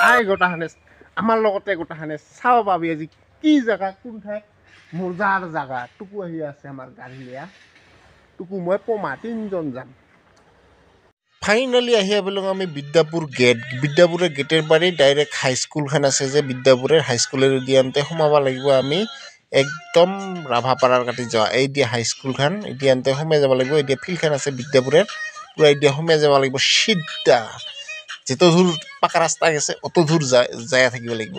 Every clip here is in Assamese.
আই গোটাখানে আমাৰ লগতে গোটাখানে চাব পাবি আজি কি জাগা কোন ঠাই মজাৰ জাগা টুকু আহি আছে আমাৰ গাড়ী লিয়া টুকু মই পমা তিনজন যাম ফাইনালি আহি আবেলং আমি বিদ্যাপুর গেট বিদ্যাপুরের গেটের বাড়ি ডাইরেক্ট হাইস্কুলখান আছে যে বিদ্যাপুরের হাইস্কুলের দিয়ান্তে সোমাবা লাগিব আমি একদম রাভাপাড়ার কাটি যাওয়া এই দিয়া হাইস্কুলখান এদিয়ান্তে সোমাই যাব লাগিব এতিয়া ফিল্ডখান আছে বিদ্যাপুরের পুরা এতিয়া সোমাই যাব লাগিব সিদ্ধা যেত দূর পাকা রাস্তা গেছে অত দূর যায় থাকিব লাগিব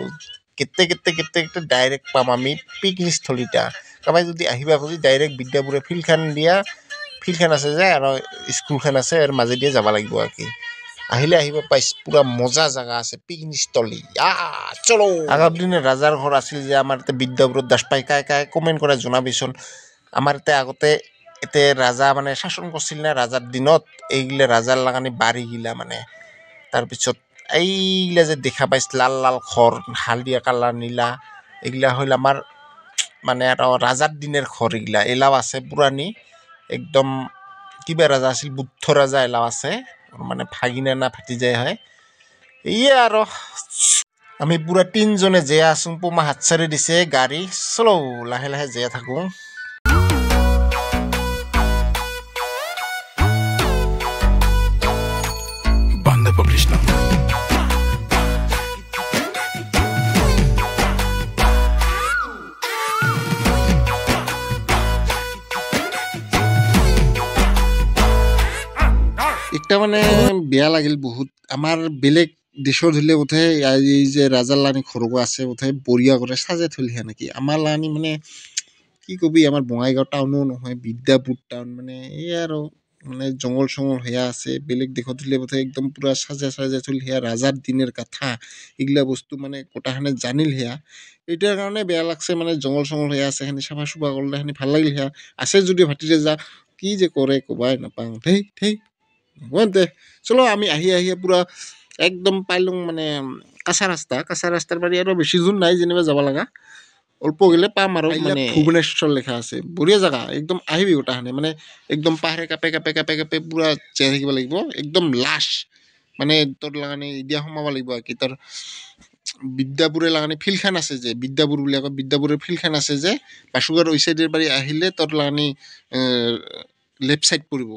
কেতে কেতে কেতে কেতে ডাইরেক্ট পাম আমি পিকনিক স্থলীটা কাবাই যদি আহিবা খুঁজি ডাইরেক্ট বিদ্যাপুরের ফিল্ডখান দিয়া ফিল্ডখান আছে যে আৰু স্কুলখান আছে আৰু মাজে দিয়ে যাব লাগিব আৰু কি আহিলে আহিব পাইছ পুৰা মজা জাগা আছে পিকনিক স্থলী চলো আগৰ দিনে ৰাজাৰ ঘৰ আছিল যে আমাৰ এতে বিদ্যাপুৰত দাস পাই কাই কাই কমেণ্ট কৰে জনাবিচোন আমাৰ এতে আগতে এতে ৰাজা মানে শাসন কৰিছিল না ৰাজাৰ দিনত এইগিলা ৰাজাৰ লাগানি বাৰী গিলা মানে তাৰপিছত এইগিলা যে দেখা পাইছ লাল লাল ঘৰ হালধীয়া কালাৰ নীলা এইগিলা হ'ল আমাৰ মানে আৰু ৰাজাৰ দিনৰ ঘৰ এইগিলা এলাও আছে পুৰাণী একদম কিবা ৰাজা আছিল বুদ্ধ ৰাজা এলাও আছে মানে ভাগিনা না ফাটি যায় হয় ইয়ে আৰু আমি পুৰা তিনজনে যে আছোঁ পোমা হাত চাৰি দিছে গাড়ী চলো লাহে লাহে যে থাকোঁ একটা মানে বেয়া লাগিল বহুত আমাৰ বেলেগ দেশৰ ধৰিলে বোধে এই যে ৰাজাৰ লানি ঘৰকো আছে বোধে বঢ়িয়া কৰে সাজে থলিহে নেকি আমাৰ লানি মানে কি কবি আমাৰ বঙাইগাঁও টাউনো নহয় বিদ্যাপুৰ টাউন মানে এই আৰু মানে জংঘল চঙল সেয়া আছে বেলেগ দেশত ধৰিলে বোধে একদম পুৰা সাজে থলি সেয়া ৰাজাৰ দিনৰ কথা এইগিলা বস্তু মানে গোটাখানে জানিল সেয়া এইটাৰ কাৰণে বেয়া লাগছে মানে জংঘল চঙল সেয়া আছে সেনে চাফা চুফা কৰিলে সেনে ভাল লাগিল সেয়া আছে যদি ভাতিৰে যা কি যে কৰে ক'বাই নাপাওঁ থেই বলতে চলো আমি আহি পুৰা একদম পাইলং মানে কাঁচা ৰাস্তাৰ বাৰী আৰু বেছি দূৰ নাই যেনিবা যাব লগা অল্প গেলে পাম আৰু মানে ভুৱনেশ্বৰ লেখা আছে বঢ়িয়া জাগা একদম আহিবি গোটাখানে মানে একদম পাহাৰে কাপে পুৰা জীয়াই থাকিব লাগিব একদম লাষ্ট মানে তোৰ লাগানে এতিয়া সোমাব লাগিব আৰু কি তোৰ বিদ্যাপুৰে লাগানে ফিল্ডখান আছে যে বিদ্যাপুৰ বুলি কয় বিদ্যাপুৰৰ ফিল্ডখান আছে যে বাসুগাৰ ওই চাইডৰ বাৰী আহিলে তোৰ লাগানে লেফ্ট চাইড পৰিব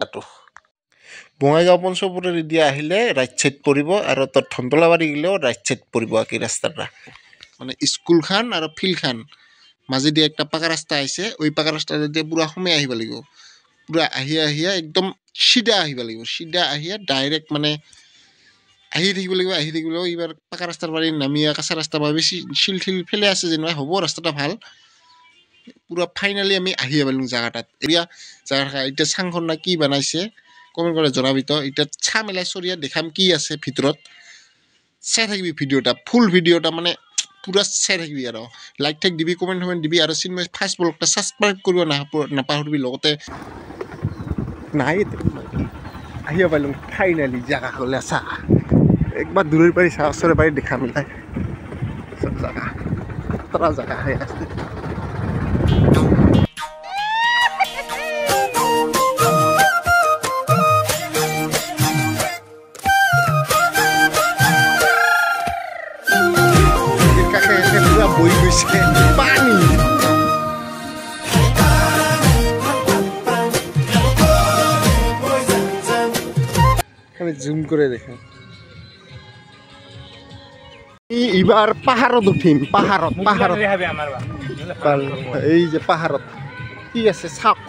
বঙাইগাঁও পঞ্চপুৰৰ এতিয়া আহিলে ৰাইট চাইড পৰিব আৰু তোৰ ধন্তলাবাৰী গ'লেও ৰাইট চাইড পৰিব কি ৰাস্তাটা মানে স্কুলখান আৰু ফিল্ডখান মাজেদি একটা পাকা ৰাস্তা আহিছে ওই পাকা ৰাস্তাটো দিয়ে পুৰা সোমাই আহিব লাগিব পুৰা আহিয়া একদম চিধা আহিব লাগিব চিধা আহিয়া ডাইৰেক্ট মানে আহি থাকিব লাগিব এইবাৰ পাকা ৰাস্তাৰ বাৰী নামিয়া কাঁচা ৰাস্তা বা বেছি শিল ফেলে আছে যেনিবা হ'ব ৰাস্তাটা ভাল পুৰা ফাইনেলি আমি আহি পালোঁ জাগাটাত এতিয়া চাংখন না কি বনাইছে কমেণ্ট কৰে জনাবি তো এতিয়া চা মেলাই চৰিয়া দেখাম কি আছে ভিতৰত চাই থাকিবি ভিডিঅ'টা ফুল ভিডিঅ'টা মানে পুৰা চাই থাকিবি আৰু লাইক ঠাইক দিবি কমেণ্ট দিবি আৰু চিনেমা ফাৰ্ষ্ট ব্লগটা ছাবস্ক্ৰাইব কৰিব নাপাহৰিবি লগতে নাই আহিব পাৰিলোঁ ফাইনেলি জাগা হ'লে চা একবাৰ দূৰৰ পাৰি চা ওচৰে পাৰি দেখা মেলাই চব জাগা তৰা জাগা হৈ আছে বই গৈছে পানী আমি জুম করে দেখেন এইবার পাহাড়ত উঠিম পাহাড়ত এই যে পাহাড়ত কি আছে চাওক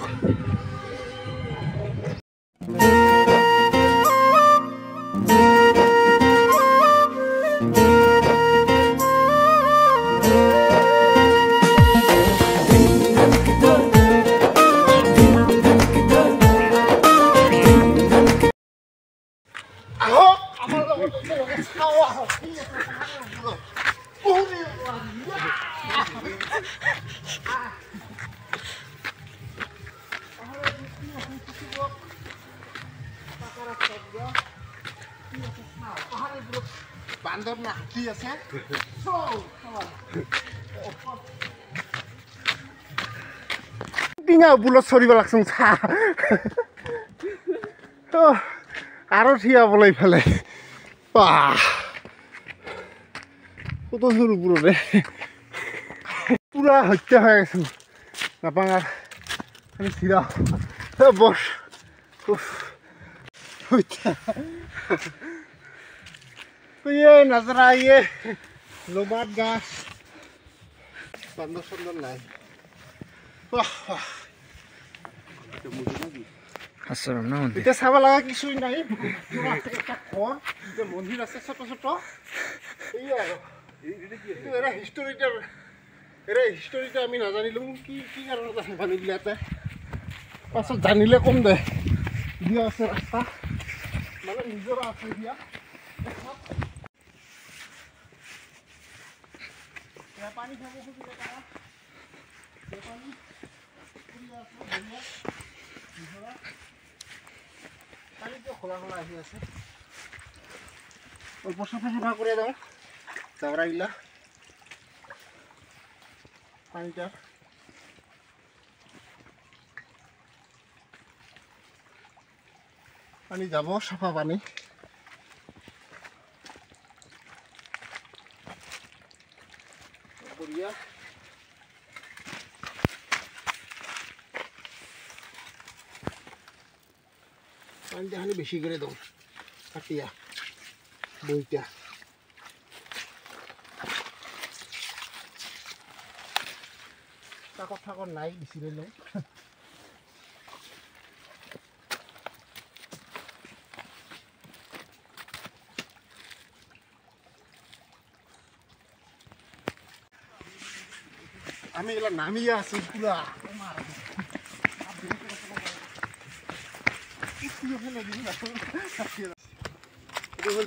বান্দর না কি আছে ডিঙা বুলত চৰিব লাগছোন চা আৰু থিয়াবলৈ ইফালে বাহ কত জোৰ ওপৰতে পুৰা হত্যা হৈ আছো নাপাঙাৰ আমি চিৰা বস ये नजर आइए लोबाट गाछ बांदर सुंदर নাই হাসরম না মন্দির এটা চাব লাগা কিছুই নাই একটা ঘর যে মন্দির আছে ছোট ছোট এই আৰু এৰা হিস্টোৰিটা আমি নাজানিলোঁ কি কি কাৰণত আছে পানীবিলাতে পাছত জানিলে কম দে দিয়া আছে ৰাস্তা মানে নিজৰা আছে দিয়া পানী খাব খুজিলে পাৰা পানী পানীটো খোলা খোলা আহি আছে অল্প চাফা কৰি যাওঁ জাবৰাগিলা পানীটা পানী যাব চাফা পানী বঢ়িয়া পানীটা খালি বেশি করে দাও কাটিয়া বইটা চাকর ঠাকর নাই বেশি লই আমি এগুলা নামিয়ে আছি পুরা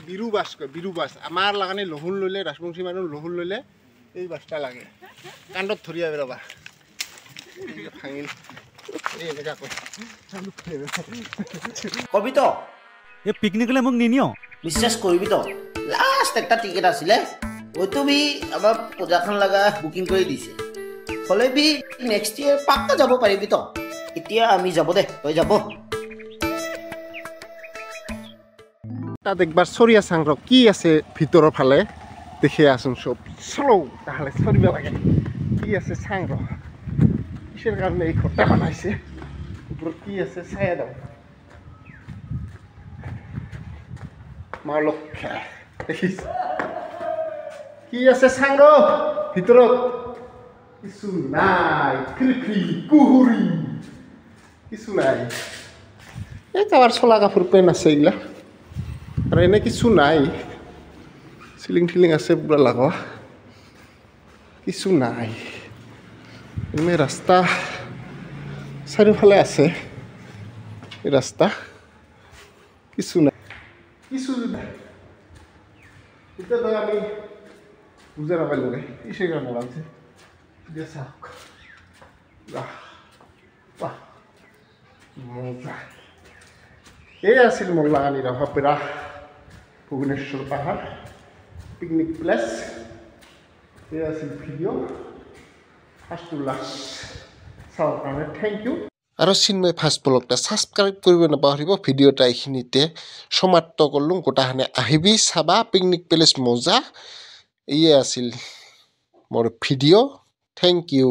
বিরু বাস কয় বিরু বাস আমার লাগানি লহুল লইলে রাজবংশী মানুষ লহুল লইলে এই বাসটা লাগে কাণ্ডত ধরিয়া বেরোবা ভাঙিল কবি তো এ পিকনিকলে মোক নিনিও বিশ্বাস করবি তো লাস্ট একটা টিকেট আছিলে ওইতো বি আমার পূজাখান লাগা বুকিং করে দিছে হলে বি নেক্সট ইয়ার পাক্কা যাব পারিবি তো এতিয়া আমি যাব দে তই যাব তাত একবার সরিয়া চাং কি আছে ভিতৰৰ ফালে দেখে আসুন সব চলো তাহলে সরিব লাগে কি আছে চাং কিসের কারণে এই ঘরটা বানাইছে উপরে কি আছে চাই দাও মা লক্ষ্যা দেখিস কি আছে চাং ভিতৰত কিছু নাই খিৰিকি কুহুৰি কিছু নাই এই কাবাৰ চলা কাপোৰ পেন আছে এইগিলা আর এনে কিছু নাই সিলিং টিলিং আছে পুরা লাগা কিছু নাই এনে রাস্তা চারিওফালে আছে এই রাস্তা কিছু নাই কিছু নাই এটা তো আমি বুঝে না পারলাম কিসের কারণে লাগছে এই আছিল মোৰ লাগানি ৰহাপেৰা ভুৱনেশ্বৰ পাহাৰ পিকনিক প্লেচ এই আছিল ভিডিঅ' ফাৰ্ষ্ট টু লাষ্ট চাবৰ কাৰণে থেংক ইউ আৰু চিন্ময় ফাৰ্ষ্ট ব্লগটা ছাবস্ক্ৰাইব কৰিব নাপাহৰিব ভিডিঅ'টা এইখিনিতে সমাপ্ত কৰিলোঁ গোটাখানে আহিবি চাবা পিকনিক প্লেচ মজা ইয়ে আছিল মোৰ ভিডিঅ' থেংক ইউ